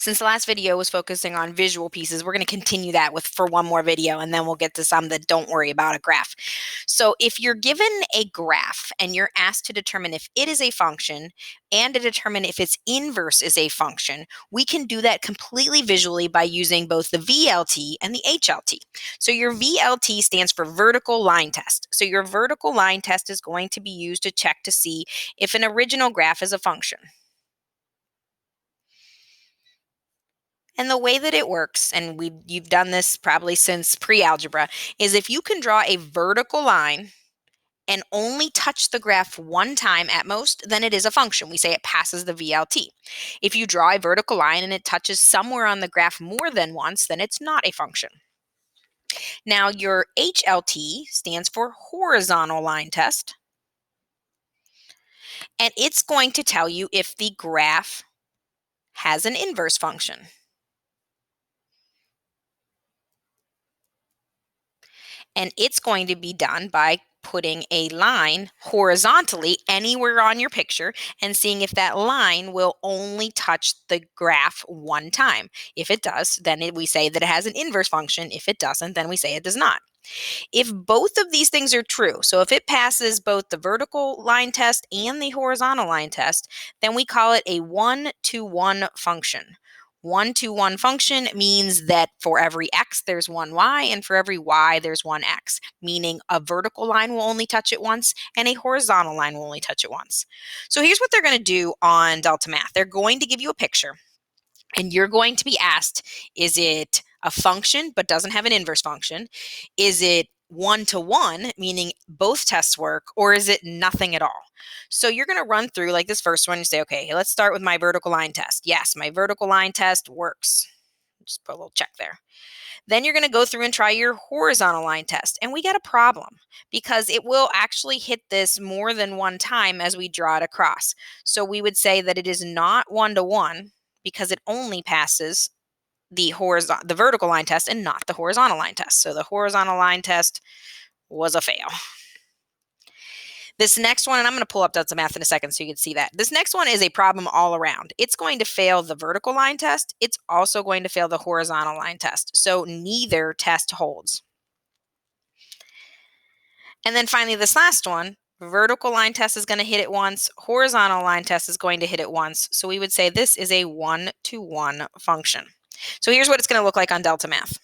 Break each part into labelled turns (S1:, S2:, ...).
S1: Since the last video was focusing on visual pieces, we're going to continue that for one more video, and then we'll get to some that don't worry about a graph. So if you're given a graph and you're asked to determine if it is a function and to determine if its inverse is a function, we can do that completely visually by using both the VLT and the HLT. So your VLT stands for vertical line test. So your vertical line test is going to be used to check to see if an original graph is a function. And the way that it works, and you've done this probably since pre-algebra, is if you can draw a vertical line and only touch the graph one time at most, then it is a function. We say it passes the VLT. If you draw a vertical line and it touches somewhere on the graph more than once, then it's not a function. Now, your HLT stands for horizontal line test, and it's going to tell you if the graph has an inverse function. And it's going to be done by putting a line horizontally anywhere on your picture and seeing if that line will only touch the graph one time. If it does, then we say that it has an inverse function. If it doesn't, then we say it does not. If both of these things are true, so if it passes both the vertical line test and the horizontal line test, then we call it a one-to-one function. One-to-one function means that for every x, there's one y, and for every y, there's one x, meaning a vertical line will only touch it once, and a horizontal line will only touch it once. So here's what they're going to do on Delta Math. They're going to give you a picture, and you're going to be asked, is it a function but doesn't have an inverse function? Is it one-to-one, meaning both tests work, or is it nothing at all? So you're going to run through like this first one and say, okay, let's start with my vertical line test. Yes, my vertical line test works. Just put a little check there. Then you're going to go through and try your horizontal line test. And we got a problem because it will actually hit this more than one time as we draw it across. So we would say that it is not one-to-one because it only passes the vertical line test and not the horizontal line test. So the horizontal line test was a fail. This next one, and I'm going to pull up Delta Math in a second so you can see that. This next one is a problem all around. It's going to fail the vertical line test. It's also going to fail the horizontal line test. So neither test holds. And then finally, this last one, vertical line test is going to hit it once. Horizontal line test is going to hit it once. So we would say this is a one-to-one function. So here's what it's going to look like on Delta Math.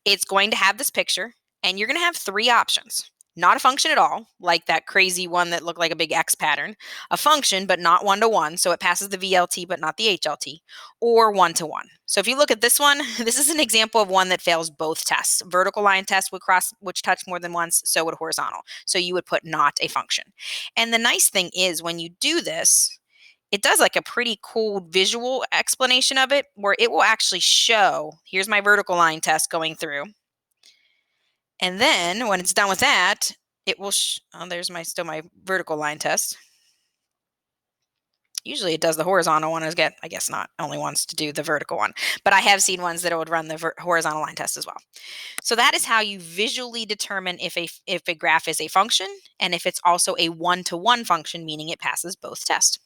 S1: It's going to have this picture, and you're going to have three options. Not a function at all, like that crazy one that looked like a big X pattern. A function, but not one-to-one, so it passes the VLT, but not the HLT. Or one-to-one. So if you look at this one, this is an example of one that fails both tests. Vertical line test would which touch more than once, so would horizontal. So you would put not a function. And the nice thing is when you do this, it does like a pretty cool visual explanation of it where it will actually show, here's my vertical line test going through. And then when it's done with that, it will, there's still my vertical line test. Usually it does the horizontal one, I guess not, only wants to do the vertical one. But I have seen ones that would run the horizontal line test as well. So that is how you visually determine if a graph is a function and if it's also a one-to-one function, meaning it passes both tests.